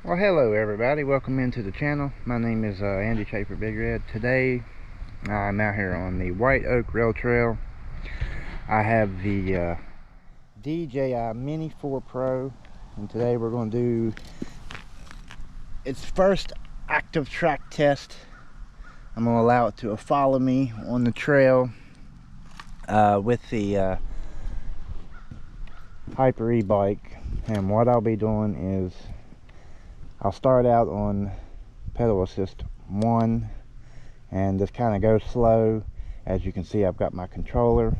Well, hello everybody, welcome into the channel. My name is Andy Shaffer-Bigred. Today I'm out here on the White Oak Rail Trail. I have the DJI Mini 4 Pro, and today we're going to do its first active track test. I'm going to allow it to follow me on the trail with the Hyper e-bike, and what I'll be doing is I'll start out on pedal assist 1 and just kind of go slow. As you can see, I've got my controller,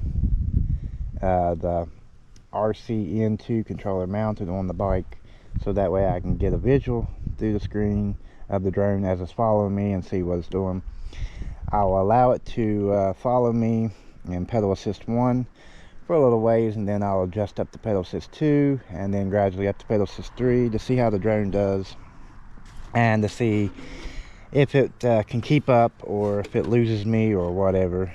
the RCN2 controller mounted on the bike, so that way I can get a visual through the screen of the drone as it's following me and see what it's doing. I'll allow it to follow me in pedal assist 1 for a little ways, and then I'll adjust up to pedal assist 2 and then gradually up to pedal assist 3 to see how the drone does, and to see if it can keep up or if it loses me or whatever.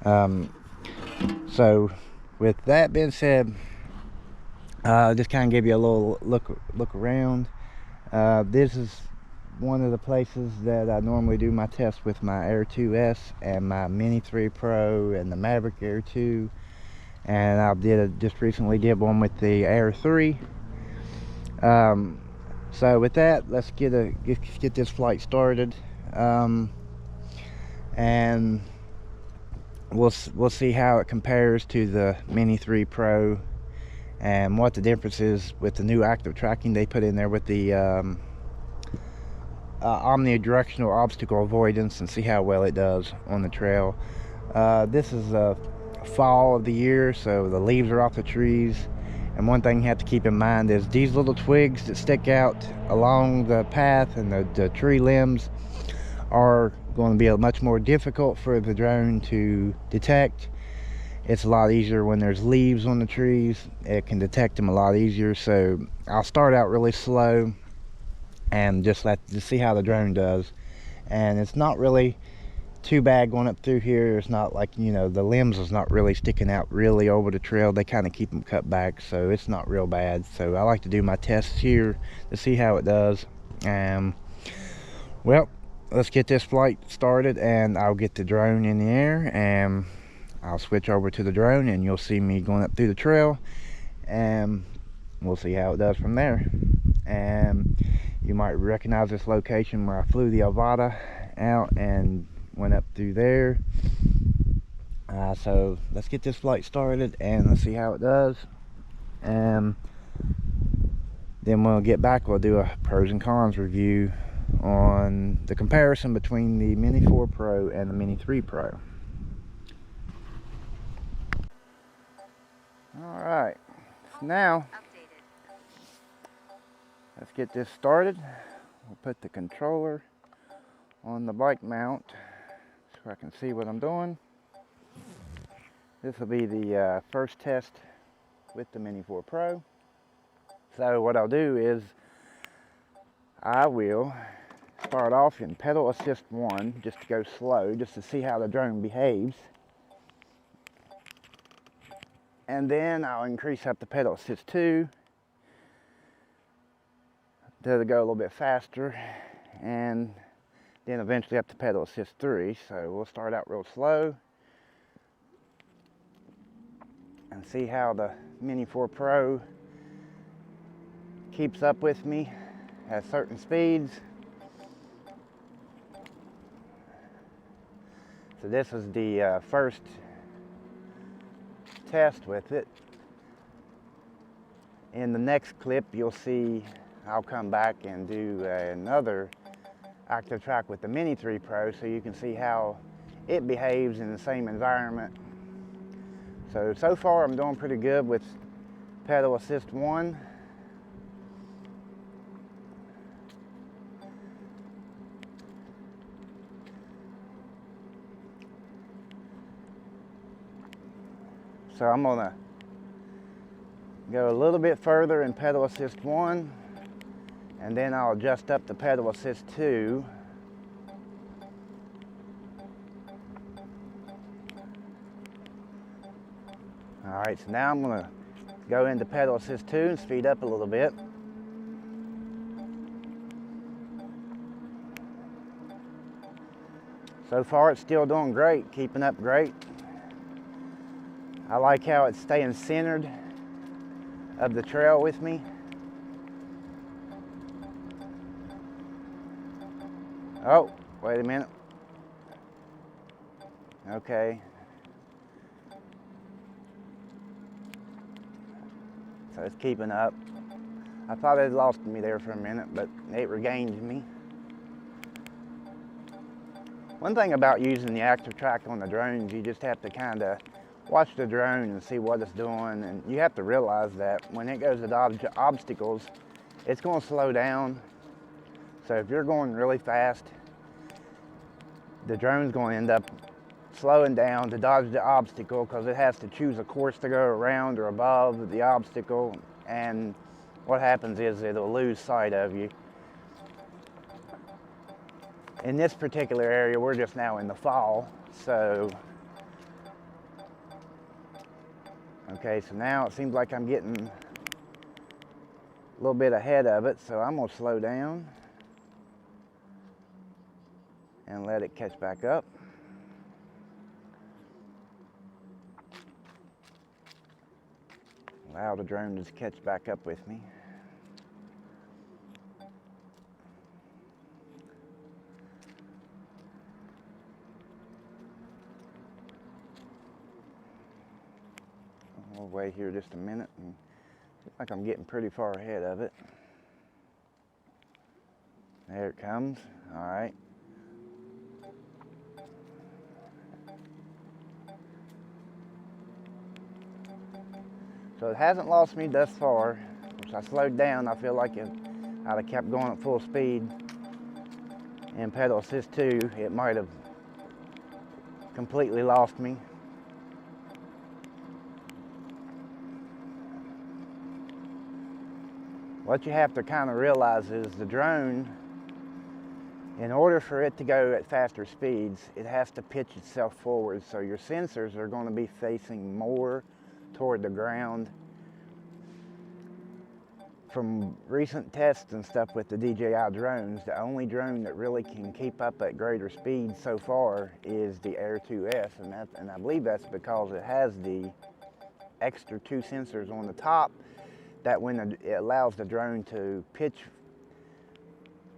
So with that being said, just kind of give you a little look around. This is one of the places that I normally do my tests with my Air 2S and my Mini 3 Pro and the Maverick Air 2, and I just recently did one with the Air 3. So with that, let's get this flight started, and we'll see how it compares to the Mini 3 Pro and what the difference is with the new active tracking they put in there with the omnidirectional obstacle avoidance, and see how well it does on the trail. This is fall of the year, so the leaves are off the trees. And one thing you have to keep in mind is these little twigs that stick out along the path and the tree limbs are going to be much more difficult for the drone to detect. It's a lot easier when there's leaves on the trees. It can detect them a lot easier. So I'll start out really slow and just see how the drone does. And it's not really too bad going up through here. It's not like, you know, the limbs is not really sticking out really over the trail. They kind of keep them cut back, so it's not real bad. So I like to do my tests here to see how it does. Well, let's get this flight started, and I'll get the drone in the air and I'll switch over to the drone, and you'll see me going up through the trail, and we'll see how it does from there. And you might recognize this location where I flew the Avata out and went up through there. So let's get this flight started and let's see how it does, and then we'll get back. We'll do a pros and cons review on the comparison between the Mini 4 Pro and the Mini 3 Pro. Alright, so now let's get this started. We'll put the controller on the bike mount so I can see what I'm doing. This will be the first test with the Mini 4 Pro. So what I'll do is I will start off in pedal assist 1 just to go slow, just to see how the drone behaves. And then I'll increase up the pedal assist 2 to go a little bit faster, and then eventually up to pedal assist 3. So we'll start out real slow and see how the Mini 4 Pro keeps up with me at certain speeds. So this is the first test with it. In the next clip, you'll see I'll come back and do another active track with the Mini 3 Pro, so you can see how it behaves in the same environment. So far I'm doing pretty good with pedal assist 1. So I'm gonna go a little bit further in pedal assist 1, and then I'll adjust up to pedal assist 2. Alright, so now I'm going to go into pedal assist 2 and speed up a little bit. So far it's still doing great, keeping up great. I like how it's staying centered of the trail with me. Oh, wait a minute. Okay. So it's keeping up. I thought it had lost me there for a minute, but it regained me. One thing about using the active track on the drones, you just have to kind of watch the drone and see what it's doing, and you have to realize that when it goes at obstacles, it's going to slow down. So if you're going really fast, the drone's going to end up slowing down to dodge the obstacle, because it has to choose a course to go around or above the obstacle, and what happens is it'll lose sight of you. In this particular area, we're just now in the fall, so okay, so now it seems like I'm getting a little bit ahead of it, so I'm going to slow down and let it catch back up. Allow the drone to catch back up with me. We'll wait here just a minute, and looks like I'm getting pretty far ahead of it. There it comes. All right. So it hasn't lost me thus far. Once I slowed down, I feel like if I'd have kept going at full speed in pedal assist 2, it might have completely lost me. What you have to kind of realize is the drone, in order for it to go at faster speeds, it has to pitch itself forward. So your sensors are going to be facing more toward the ground. From recent tests and stuff with the DJI drones, the only drone that really can keep up at greater speed so far is the Air 2S, and I believe that's because it has the extra 2 sensors on the top that it allows the drone to pitch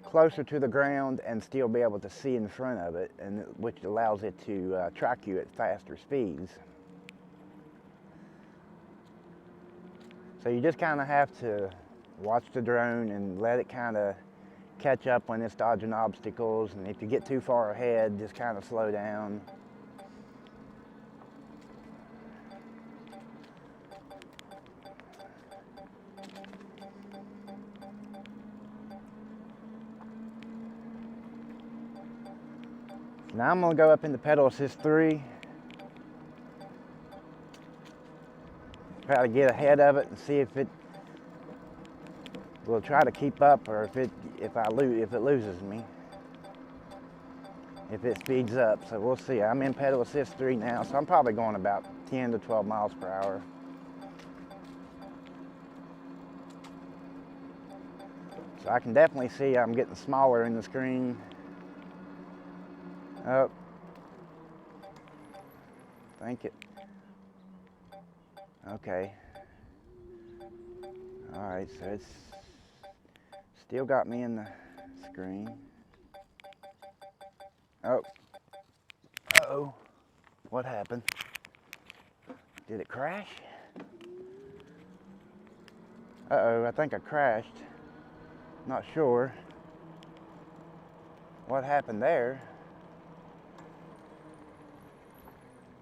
closer to the ground and still be able to see in front of it, and which allows it to track you at faster speeds. So you just kind of have to watch the drone and let it kind of catch up when it's dodging obstacles, and if you get too far ahead, just kind of slow down. Now I'm going to go up into pedal assist 3. Try to get ahead of it and see if it will try to keep up, or if it loses me, if it speeds up. So we'll see. I'm in pedal assist 3 now, so I'm probably going about 10 to 12 miles per hour. So I can definitely see I'm getting smaller in the screen. Oh, thank you. Okay. All right, so it's still got me in the screen. Oh. Uh-oh. What happened? Did it crash? Uh-oh, I think I crashed. Not sure what happened there.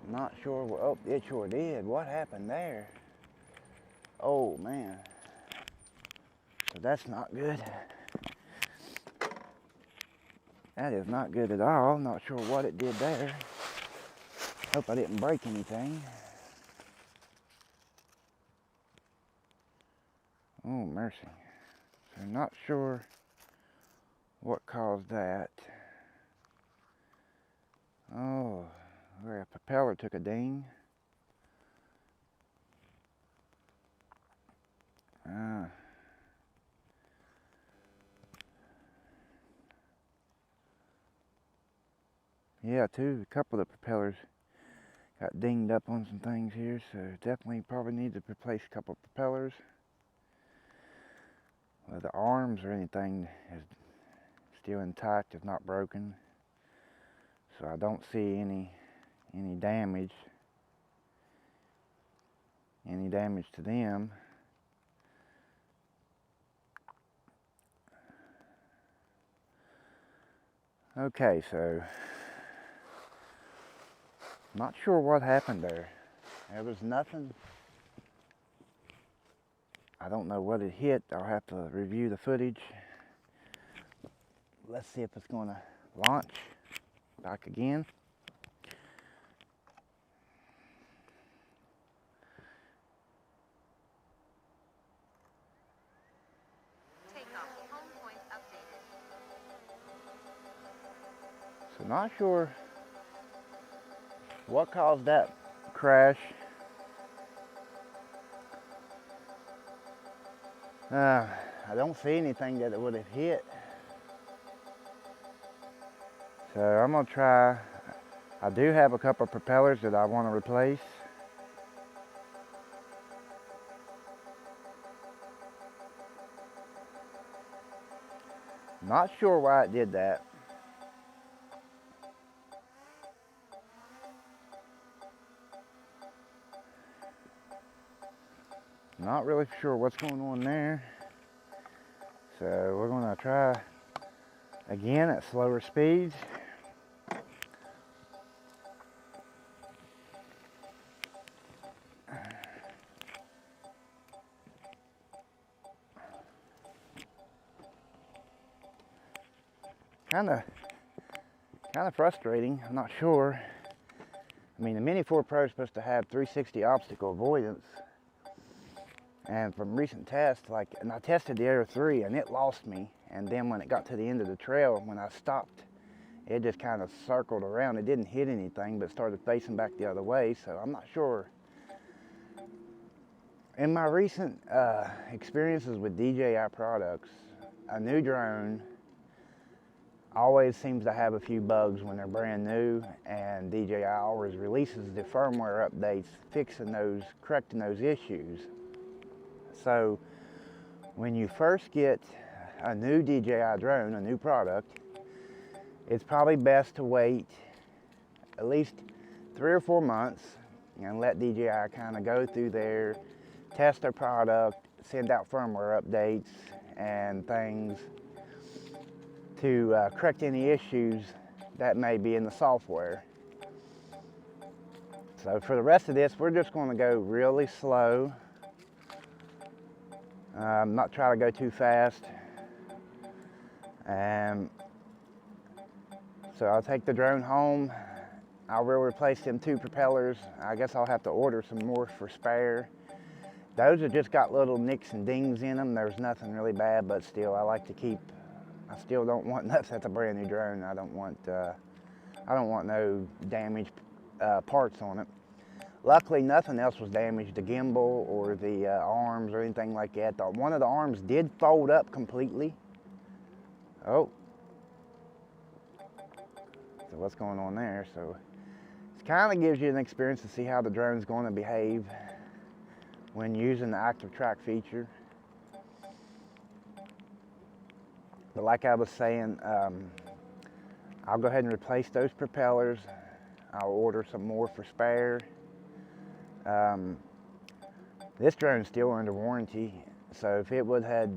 Not sure. Oh, it sure did. What happened there? Oh, man. So that's not good. That is not good at all. Not sure what it did there. Hope I didn't break anything. Oh, mercy. So not sure what caused that. Oh, where a propeller took a ding. Yeah, a couple of the propellers got dinged up on some things here, so definitely probably need to replace a couple of propellers. Well, the arms or anything is still intact, if not broken, so I don't see any damage to them. Okay, so not sure what happened there. There was nothing. I don't know what it hit. I'll have to review the footage. Let's see if it's going to launch back again. So not sure what caused that crash. I don't see anything that it would have hit. So I'm gonna try. I do have a couple of propellers that I want to replace. Not sure why it did that. Not really sure what's going on there. So we're gonna try again at slower speeds. Kind of frustrating. I'm not sure. I mean, the Mini 4 Pro is supposed to have 360 obstacle avoidance, and from recent tests, and I tested the Air 3 and it lost me. And then when it got to the end of the trail, when I stopped, it just kind of circled around. It didn't hit anything, but started facing back the other way. So I'm not sure. In my recent experiences with DJI products, a new drone always seems to have a few bugs when they're brand new, and DJI always releases the firmware updates correcting those issues. So when you first get a new DJI drone, a new product, it's probably best to wait at least 3 or 4 months and let DJI kind of go through there, test their product, send out firmware updates and things to correct any issues that may be in the software. So for the rest of this, we're just going to go really slow. Not try to go too fast. So I'll take the drone home. I will replace them 2 propellers. I guess I'll have to order some more for spare. Those have just got little nicks and dings in them. There's nothing really bad, but still, I still don't want nothing. That's a brand new drone. I don't want no damaged parts on it. Luckily, nothing else was damaged, the gimbal or the arms or anything like that. One of the arms did fold up completely. Oh. So what's going on there? So it kind of gives you an experience to see how the drone's going to behave when using the active track feature. But like I was saying, I'll go ahead and replace those propellers. I'll order some more for spare. This drone's still under warranty, so if it would have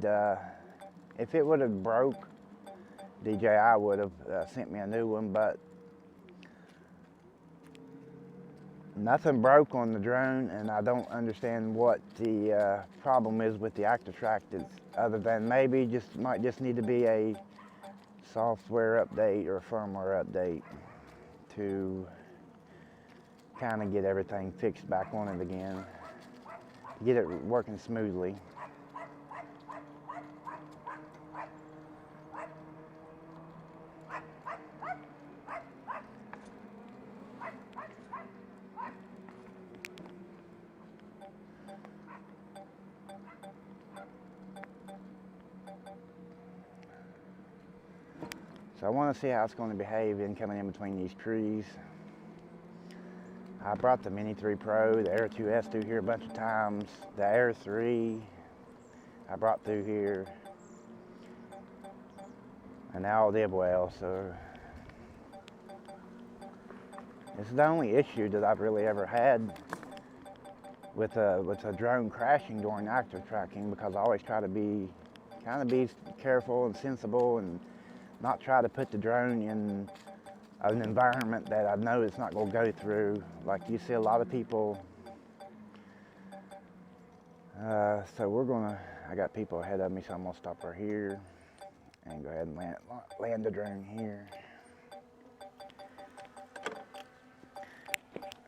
broke, DJI would have sent me a new one, but nothing broke on the drone, and I don't understand what the problem is with the active track, other than maybe might just need to be a software update or a firmware update to kind of get everything fixed back on it again, get it working smoothly. So I want to see how it's going to behave coming in between these trees. I brought the Mini 3 Pro, the Air 2S through here a bunch of times. The Air 3 I brought through here. And they all did well, so this is the only issue that I've really ever had with a drone crashing during active tracking, because I always try to be careful and sensible and not try to put the drone in an environment that I know it's not going to go through. Like you see a lot of people. So I got people ahead of me, so I'm gonna stop right here and go ahead and land the drone here.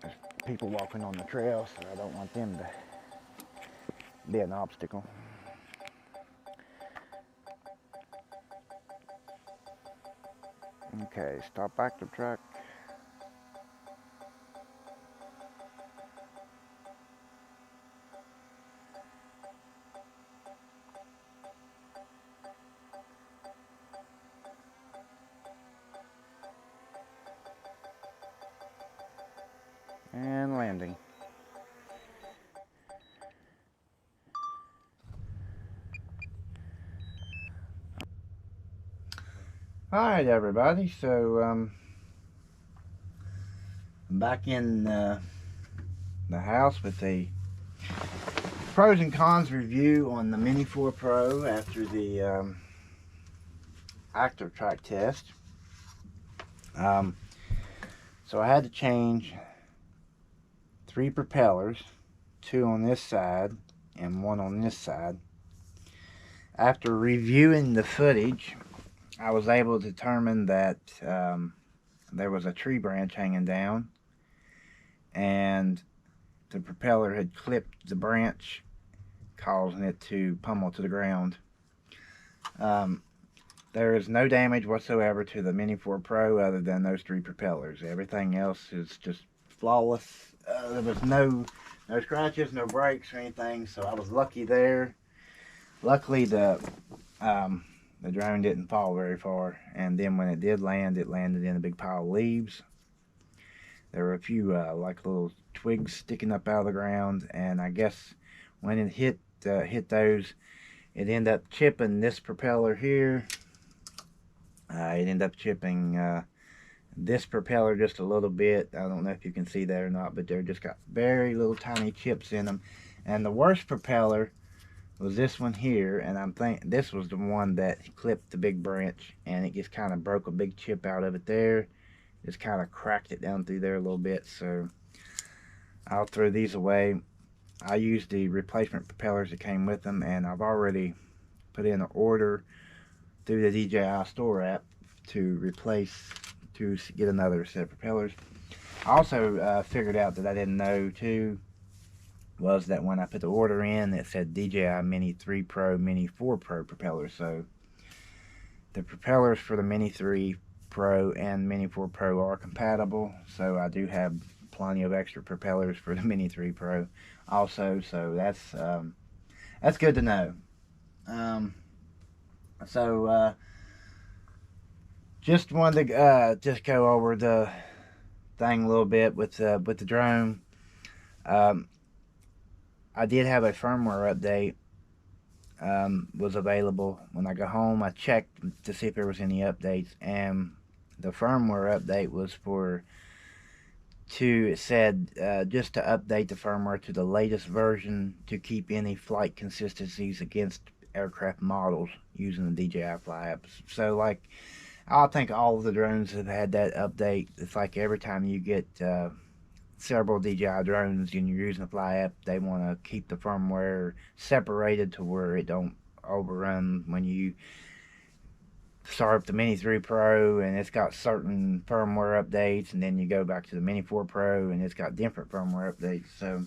There's people walking on the trail, so I don't want them to be an obstacle. Okay, stop active track. And landing. Alright everybody, so I'm back in the house with a pros and cons review on the Mini 4 Pro after the active track test. So I had to change 3 propellers, 2 on this side and 1 on this side. After reviewing the footage, I was able to determine that there was a tree branch hanging down and the propeller had clipped the branch, causing it to pummel to the ground. There is no damage whatsoever to the Mini 4 Pro other than those 3 propellers. Everything else is just flawless. There was no scratches, no breaks or anything, so I was lucky there. Luckily the drone didn't fall very far, and then when it did land, it landed in a big pile of leaves. There were a few like little twigs sticking up out of the ground, and I guess when it hit those, it ended up chipping this propeller here. It ended up chipping this propeller just a little bit. I don't know if you can see that or not, but they're just got very little tiny chips in them. And the worst propeller was this one here, and I'm thinking this was the one that clipped the big branch, and it just kind of broke a big chip out of it there. Just kind of cracked it down through there a little bit, so I'll throw these away. I used the replacement propellers that came with them, and I've already put in an order through the DJI store app to get another set of propellers. I also figured out that I didn't know too, was that when I put the order in, it said DJI Mini 3 Pro, Mini 4 Pro propellers. So the propellers for the Mini 3 Pro and Mini 4 Pro are compatible, so I do have plenty of extra propellers for the Mini 3 Pro also, so that's good to know. Just wanted to just go over the thing a little bit with the drone. I did have a firmware update was available. When I got home, I checked to see if there was any updates, and the firmware update was it said just to update the firmware to the latest version to keep any flight consistencies against aircraft models using the DJI Fly app. So like, I think all of the drones have had that update. It's like every time you get several DJI drones and you're using the Fly app, they want to keep the firmware separated to where it don't overrun when you start up the Mini 3 Pro and it's got certain firmware updates, and then you go back to the Mini 4 Pro and it's got different firmware updates. So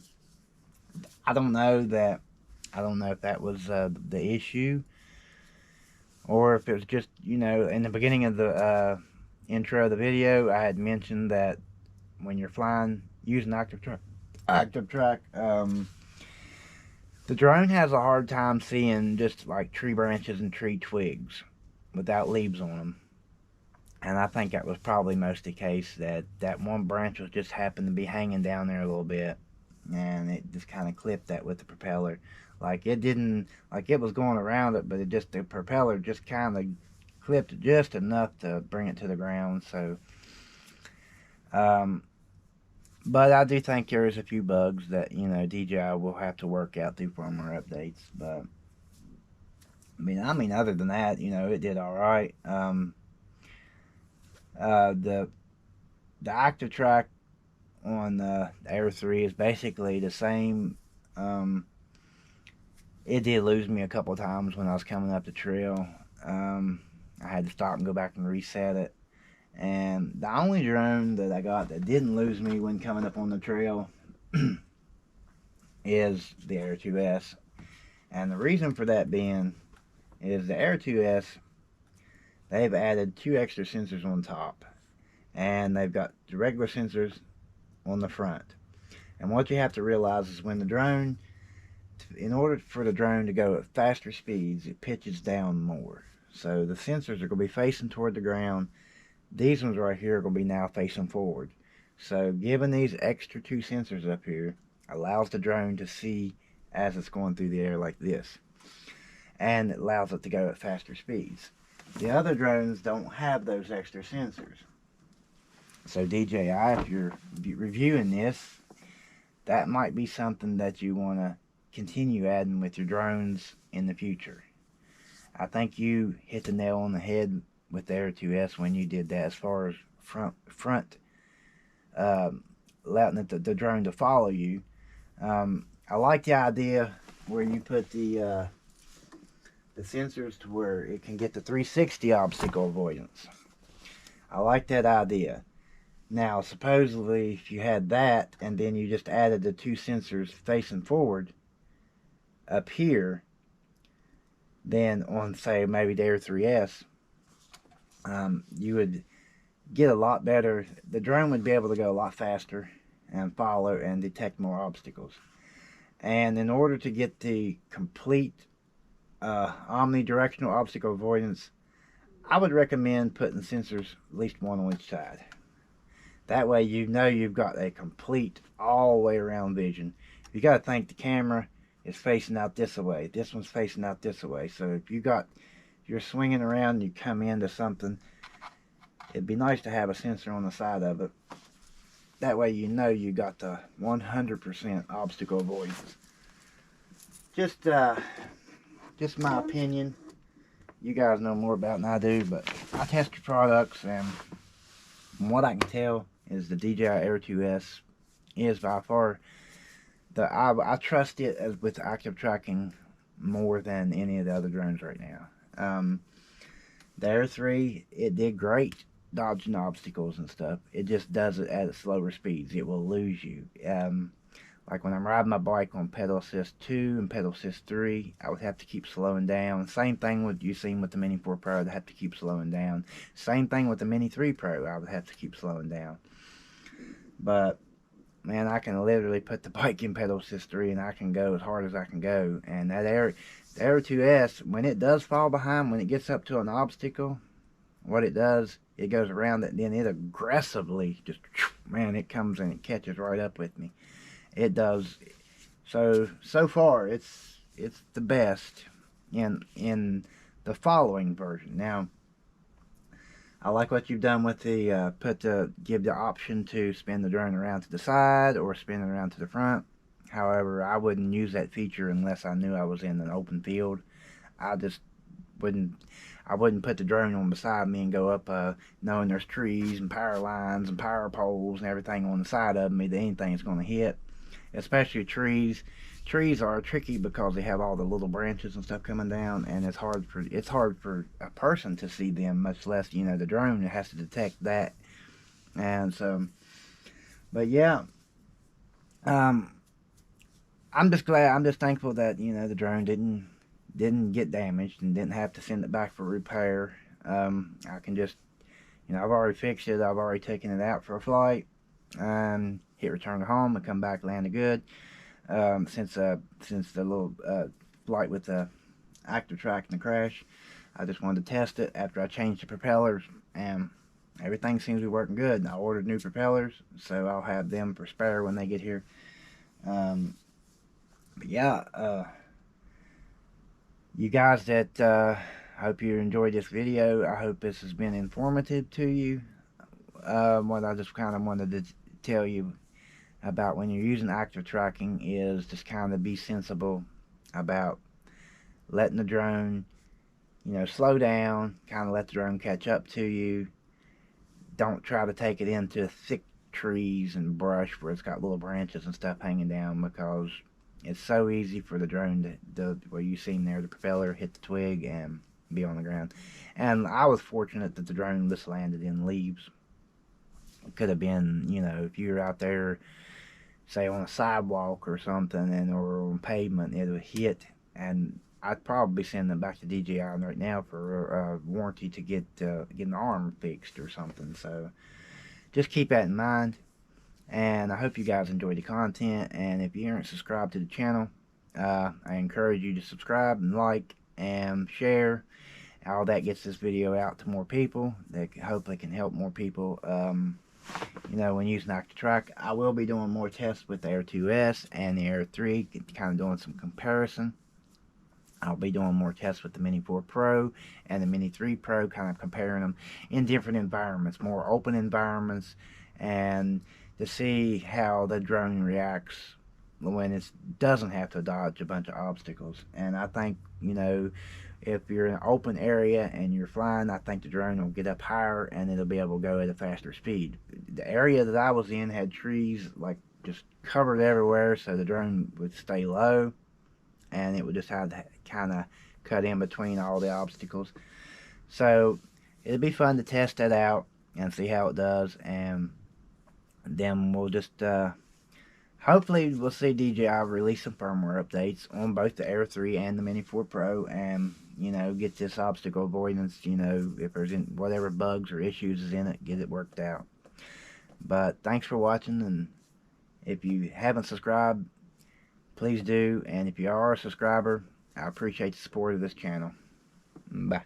I don't know if that was the issue, or if it was just, you know, in the beginning of the intro of the video, I had mentioned that when you're flying using active track, the drone has a hard time seeing just like tree branches and tree twigs without leaves on them. And I think that was probably most the case, that that one branch was just happened to be hanging down there a little bit, and it just kind of clipped that with the propeller. Like it didn't, like it was going around it, but it just, the propeller just kind of clipped just enough to bring it to the ground. So, um, but I do think there is a few bugs that, you know, DJI will have to work out through firmware updates. But I mean, other than that, you know, it did all right. The active track on the Air 3 is basically the same. Um, it did lose me a couple times when I was coming up the trail. I had to stop and go back and reset it. And the only drone that I got that didn't lose me when coming up on the trail is the Air 2S. And the reason for that being is the Air 2S, they've added 2 extra sensors on top. And they've got the regular sensors on the front. And what you have to realize is when the drone, in order for the drone to go at faster speeds, it pitches down more. So the sensors are going to be facing toward the ground. These ones right here are going to be now facing forward. So giving these extra 2 sensors up here allows the drone to see as it's going through the air like this. And it allows it to go at faster speeds. The other drones don't have those extra sensors. So DJI, if you're reviewing this, that might be something that you want to continue adding with your drones in the future. I think you hit the nail on the head with the Air 2S when you did that, as far as front letting the drone to follow you. I like the idea where you put the sensors to where it can get the 360 obstacle avoidance. I like that idea. Now, supposedly, if you had that and then you just added the 2 sensors facing forward up here, then on, say, maybe the Air 3S, you would get a lot better. The drone would be able to go a lot faster and follow and detect more obstacles. And in order to get the complete omnidirectional obstacle avoidance, I would recommend putting sensors at least 1 on each side. That way you know you've got a complete all the way around vision. You got to think the camera is facing out this way. This one's facing out this way. So if you're swinging around and you come into something, it'd be nice to have a sensor on the side of it. That way you know you got the 100% obstacle avoidance. Just my opinion. You guys know more about it than I do, but I test your products, and from what I can tell is the DJI Air 2S is by far I trust it as with active tracking more than any of the other drones right now. The Air 3, it did great dodging obstacles and stuff. It just does it at slower speeds. It will lose you. Like when I'm riding my bike on pedal assist 2 and pedal assist 3, I would have to keep slowing down. Same thing with you seen with the Mini 4 Pro, I'd have to keep slowing down. Same thing with the Mini 3 Pro, I would have to keep slowing down. But man, I can literally put the bike in pedal assist 3 and I can go as hard as I can go. And that the Air 2S, when it does fall behind, when it gets up to an obstacle, what it does, it goes around it, and then it aggressively just, man, it comes and it catches right up with me. It does. So far it's the best in the following version. Now, I like what you've done with the give the option to spin the drone around to the side or spin it around to the front. However, I wouldn't use that feature unless I knew I was in an open field. I just wouldn't put the drone on beside me and go up knowing there's trees and power lines and power poles and everything on the side of me that anything's going to hit. Especially trees. Trees are tricky because they have all the little branches and stuff coming down, and it's hard for a person to see them, much less, you know, the drone has to detect that. And so, but yeah, I'm just thankful that, you know, the drone didn't get damaged and didn't have to send it back for repair. I can just, you know, I've already fixed it. I've already taken it out for a flight and hit return to home and come back landed good. Since the little flight with the active track and the crash, I just wanted to test it after I changed the propellers, and everything seems to be working good. And I ordered new propellers, so I'll have them for spare when they get here. But yeah, you guys that hope you enjoyed this video. I hope this has been informative to you. What I just kind of wanted to tell you about when you're using active tracking is just kind of be sensible about letting the drone, you know, slow down, kind of let the drone catch up to you. Don't try to take it into thick trees and brush where it's got little branches and stuff hanging down, because it's so easy for the drone to where you seen there, the propeller hit the twig and be on the ground. And I was fortunate that the drone just landed in leaves. It could have been, you know, if you were out there, say on a sidewalk or something, and or on pavement, it would hit, and I'd probably send them back to DJI right now for a warranty to get an arm fixed or something. So just keep that in mind. And I hope you guys enjoy the content. And if you aren't subscribed to the channel, I encourage you to subscribe and like and share. All that gets this video out to more people that hopefully can help more people. You know, when using active track, I will be doing more tests with the Air 2S and the Air 3, kind of doing some comparison. I'll be doing more tests with the Mini 4 Pro and the Mini 3 Pro, kind of comparing them in different environments, more open environments, and to see how the drone reacts when it doesn't have to dodge a bunch of obstacles. And I think, you know, if you're in an open area and you're flying, I think the drone will get up higher and it'll be able to go at a faster speed. The area that I was in had trees like just covered everywhere, so the drone would stay low and it would just have to kind of cut in between all the obstacles. So it'll be fun to test that out and see how it does, and then we'll just hopefully we'll see DJI release some firmware updates on both the Air 3 and the Mini 4 Pro, and you know, get this obstacle avoidance, you know, if there's whatever bugs or issues is in it, get it worked out. But thanks for watching, and if you haven't subscribed, please do, and if you are a subscriber, I appreciate the support of this channel. Bye.